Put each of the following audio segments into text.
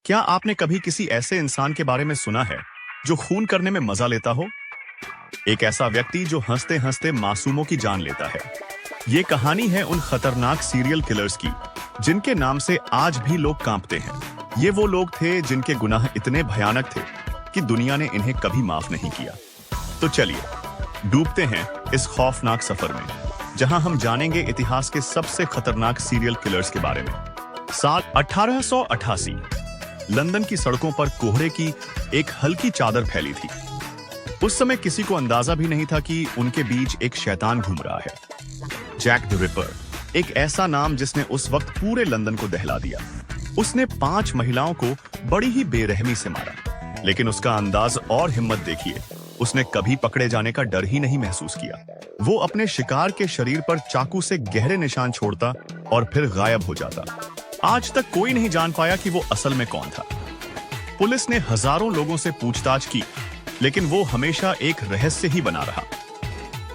क्या आपने कभी किसी ऐसे इंसान के बारे में सुना है जो खून करने में मजा लेता हो? एक ऐसा व्यक्ति जो हंसते हंसते मासूमों की जान लेता है। ये कहानी है उन खतरनाक सीरियल किलर्स की जिनके नाम से आज भी लोग कांपते हैं। ये वो लोग थे जिनके गुनाह इतने भयानक थे कि दुनिया ने इन्हें कभी माफ नहीं किया। तो चलिए डूबते हैं इस खौफनाक सफर में, जहां हम जानेंगे इतिहास के सबसे खतरनाक सीरियल किलर्स के बारे में। साल 1888 लंदन की सड़कों पर कोहरे की एक हल्की चादर फैली थी। उस समय किसी को अंदाजा भी नहीं था कि उनके बीच एक शैतान घूम रहा है। जैक द रिपर, एक ऐसा नाम जिसने उस वक्त पूरे लंदन को दहला दिया। उसने 5 महिलाओं को बड़ी ही बेरहमी से मारा, लेकिन उसका अंदाज और हिम्मत देखिए। उसने कभी पकड़े जाने का डर ही नहीं महसूस किया। वो अपने शिकार के शरीर पर चाकू से गहरे निशान छोड़ता और फिर गायब हो जाता। आज तक कोई नहीं जान पाया कि वो असल में कौन था। पुलिस ने हजारों लोगों से पूछताछ की, लेकिन वो हमेशा एक रहस्य ही बना रहा।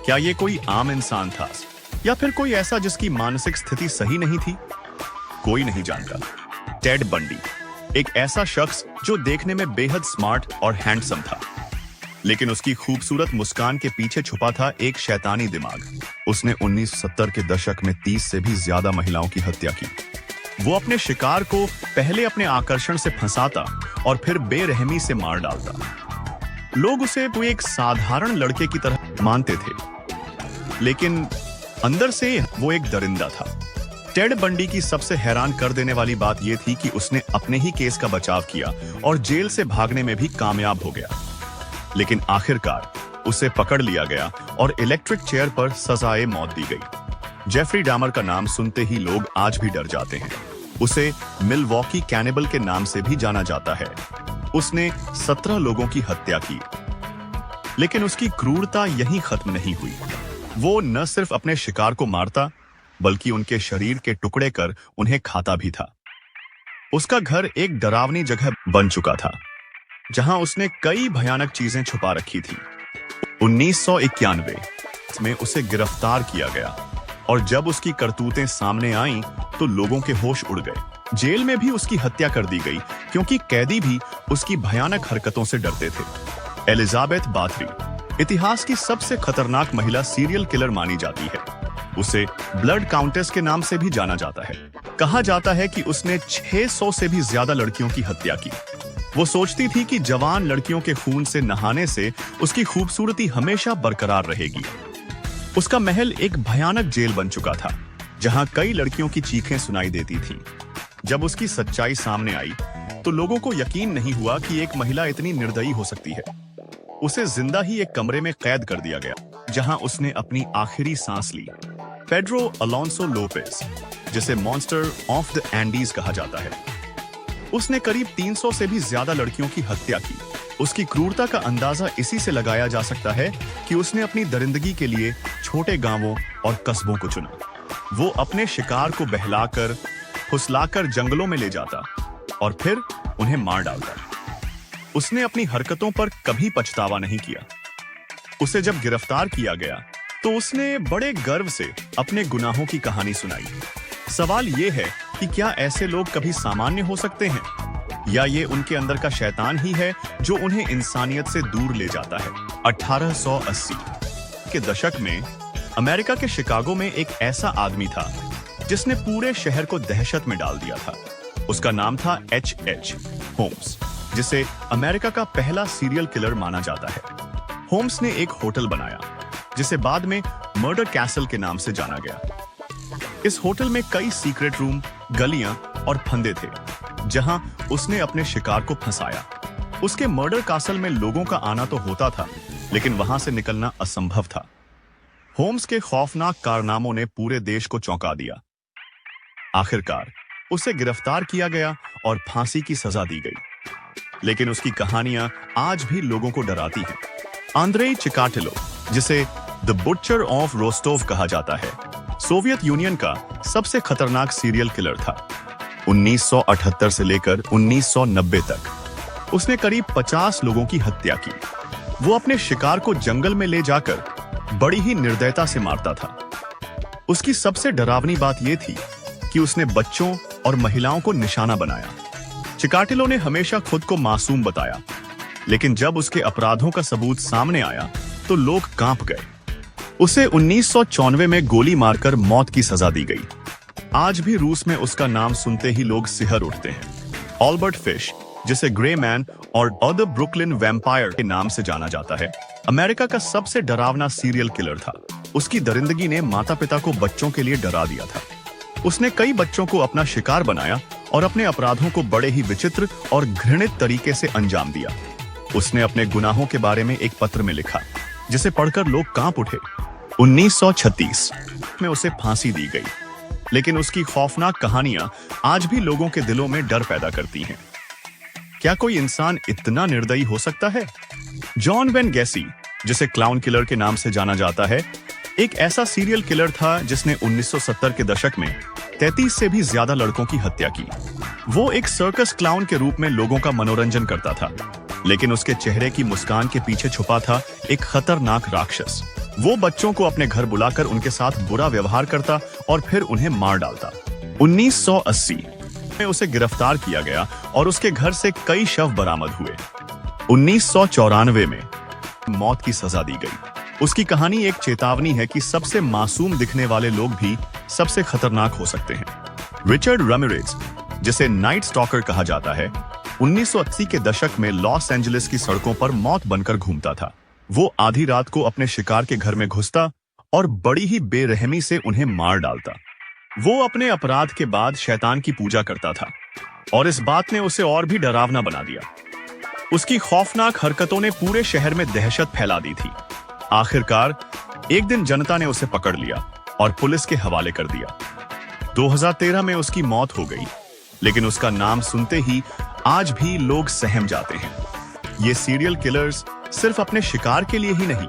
क्या ये कोई आम इंसान था या फिर कोई ऐसा जिसकी मानसिक स्थिति सही नहीं थी? कोई नहीं जानता। टेड बंडी, एक ऐसा शख्स जो देखने में बेहद स्मार्ट और हैंडसम था, लेकिन उसकी खूबसूरत मुस्कान के पीछे छुपा था एक शैतानी दिमाग। उसने 1970 के दशक में 30 से भी ज्यादा महिलाओं की हत्या की। वो अपने शिकार को पहले अपने आकर्षण से फंसाता और फिर बेरहमी से मार डालता। लोग उसे कोई एक साधारण लड़के की तरह मानते थे, लेकिन अंदर से वो एक दरिंदा था। टेड बंडी की सबसे हैरान कर देने वाली बात यह थी कि उसने अपने ही केस का बचाव किया और जेल से भागने में भी कामयाब हो गया। लेकिन आखिरकार उसे पकड़ लिया गया और इलेक्ट्रिक चेयर पर सजाए मौत दी गई। जेफरी डामर का नाम सुनते ही लोग आज भी डर जाते हैं। उसे मिलवॉकी कैनिबल के नाम से भी जाना जाता है। उसने 17 लोगों की हत्या की, लेकिन उसकी क्रूरता यहीं खत्म नहीं हुई। वो न सिर्फ अपने शिकार को मारता, बल्कि उनके शरीर के टुकड़े कर उन्हें खाता भी था। उसका घर एक डरावनी जगह बन चुका था, जहां उसने कई भयानक चीजें छुपा रखी थी। 1991 में उसे गिरफ्तार किया गया और जब उसकी करतूतें सामने आईं, तो लोगों के होश उड़ गए। जेल में भी उसकी हत्या कर दी गई, क्योंकि कैदी भी उसकी भयानक हरकतों से डरते थे। एलिजाबेथ बाथरी इतिहास की सबसे खतरनाक महिला सीरियल किलर मानी जाती है। उसे ब्लड काउंटेस के नाम से भी जाना जाता है। कहा जाता है कि उसने 600 से भी ज्यादा लड़कियों की हत्या की। वो सोचती थी कि जवान लड़कियों के खून से नहाने से उसकी खूबसूरती हमेशा बरकरार रहेगी। उसका महल एक भयानक जेल बन चुका था, जहां कई लड़कियों की चीखें सुनाई देती थीं। जब उसकी सच्चाई सामने आई, तो लोगों को यकीन नहीं हुआ कि एक महिला इतनी निर्दयी हो सकती है। उसे जिंदा ही एक कमरे में कैद कर दिया गया, जहां उसने अपनी आखिरी सांस ली। पेड्रो अलोंसो लोपेज, जिसे मॉन्स्टर ऑफ द एंडीज कहा जाता है, उसने करीब 300 से भी ज्यादा लड़कियों की हत्या की। उसकी क्रूरता का अंदाजा इसी से लगाया जा सकता है कि उसने अपनी दरिंदगी के लिए छोटे गांवों और कस्बों को चुना। वो अपने शिकार को बहलाकर, फुसलाकर जंगलों में ले जाता और फिर उन्हें मार डालता। उसने अपनी हरकतों पर कभी पछतावा नहीं किया। उसे जब गिरफ्तार किया गया, तो उसने बड़े गर्व से अपने गुनाहों की कहानी सुनाई। सवाल यह है कि क्या ऐसे लोग कभी सामान्य हो सकते हैं, या ये उनके अंदर का शैतान ही है जो उन्हें इंसानियत से दूर ले जाता है। 1880 के दशक में अमेरिका के शिकागो में एक ऐसा आदमी था जिसने पूरे शहर को दहशत में डाल दिया था। उसका नाम था H.H. होम्स, जिसे अमेरिका का पहला सीरियल किलर माना जाता है। होम्स ने एक होटल बनाया, जिसे बाद में मर्डर कैसल के नाम से जाना गया। इस होटल में कई सीक्रेट रूम, गलियां और फंदे थे, जहां उसने अपने शिकार को फंसाया। उसके मर्डर कासल में लोगों का आना तो होता था, लेकिन वहां से निकलना असंभव था। होम्स के खौफनाक कारनामों ने पूरे देश को चौंका दिया। आखिरकार उसे गिरफ्तार किया गया और फांसी की सजा दी गई, लेकिन उसकी कहानियां आज भी लोगों को डराती हैं। आंद्रेई चिकाटिलो, जिसे द बुटचर ऑफ रोस्टोव कहा जाता है, सोवियत यूनियन का सबसे खतरनाक सीरियल किलर था। 1978 से लेकर 1990 तक उसने करीब 50 लोगों की हत्या की। वो अपने शिकार को जंगल में ले जाकर बड़ी ही निर्दयता से मारता था। उसकी सबसे डरावनी बात यह थी कि उसने बच्चों और महिलाओं को निशाना बनाया। चिकाटिलो ने हमेशा खुद को मासूम बताया, लेकिन जब उसके अपराधों का सबूत सामने आया तो लोग कांप गए। उसे 1994 में गोली मारकर मौत की सजा दी गई। आज भी रूस में उसका नाम सुनते ही लोग सिहर उठते हैं। ऑल्बर्ट फिश, जिसे ग्रे मैन और द ब्रुकलिन वैम्पायर के नाम से जाना जाता है, अमेरिका का सबसे डरावना सीरियल किलर था। उसकी दरिंदगी ने माता पिता को बच्चों के लिए डरा दिया था। उसने कई बच्चों को अपना शिकार बनाया और अपने अपराधों को बड़े ही विचित्र और घृणित तरीके से अंजाम दिया। उसने अपने गुनाहों के बारे में एक पत्र में लिखा, जिसे पढ़कर लोग कांप उठे। 1936 में उसे फांसी दी गई, लेकिन उसकी खौफनाक कहानियां आज भी लोगों के दिलों में डर पैदा करती हैं। क्या कोई इंसान इतना निर्दयी हो सकता है? जॉन वेन गैसी, जिसे क्लाउन किलर के नाम से जाना जाता है, एक ऐसा सीरियल किलर था जिसने 1970 के दशक में 33 से भी ज्यादा लड़कों की हत्या की। वो एक सर्कस क्लाउन के रूप में लोगों का मनोरंजन करता था, लेकिन उसके चेहरे की मुस्कान के पीछे छुपा था एक खतरनाक राक्षस। वो बच्चों को अपने घर बुलाकर उनके साथ बुरा व्यवहार करता और फिर उन्हें मार डालता। 1980 में उसे गिरफ्तार किया गया और उसके घर से कई शव बरामद हुए। 1994 में मौत की सजा दी गई। उसकी कहानी एक चेतावनी है कि सबसे मासूम दिखने वाले लोग भी सबसे खतरनाक हो सकते हैं। रिचर्ड रामिरेज, जिसे नाइट स्टॉकर कहा जाता है, 1980 के दशक में लॉस एंजलिस की सड़कों पर मौत बनकर घूमता था। वो आधी रात को अपने शिकार के घर में घुसता और बड़ी ही बेरहमी से उन्हें मार डालता। वो अपने अपराध के बाद शैतान की पूजा करता था और इस बात ने उसे और भी डरावना बना दिया। उसकी खौफनाक हरकतों ने पूरे शहर में दहशत फैला दी थी। आखिरकार एक दिन जनता ने उसे पकड़ लिया और पुलिस के हवाले कर दिया। 2013 में उसकी मौत हो गई, लेकिन उसका नाम सुनते ही आज भी लोग सहम जाते हैं। ये सीरियल किलर्स सिर्फ अपने शिकार के लिए ही नहीं,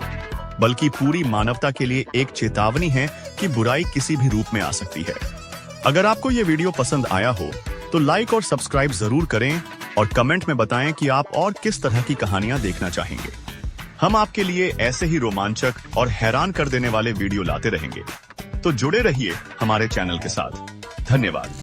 बल्कि पूरी मानवता के लिए एक चेतावनी है कि बुराई किसी भी रूप में आ सकती है। अगर आपको ये वीडियो पसंद आया हो तो लाइक और सब्सक्राइब जरूर करें और कमेंट में बताएं कि आप और किस तरह की कहानियां देखना चाहेंगे। हम आपके लिए ऐसे ही रोमांचक और हैरान कर देने वाले वीडियो लाते रहेंगे। तो जुड़े रहिए हमारे चैनल के साथ। धन्यवाद।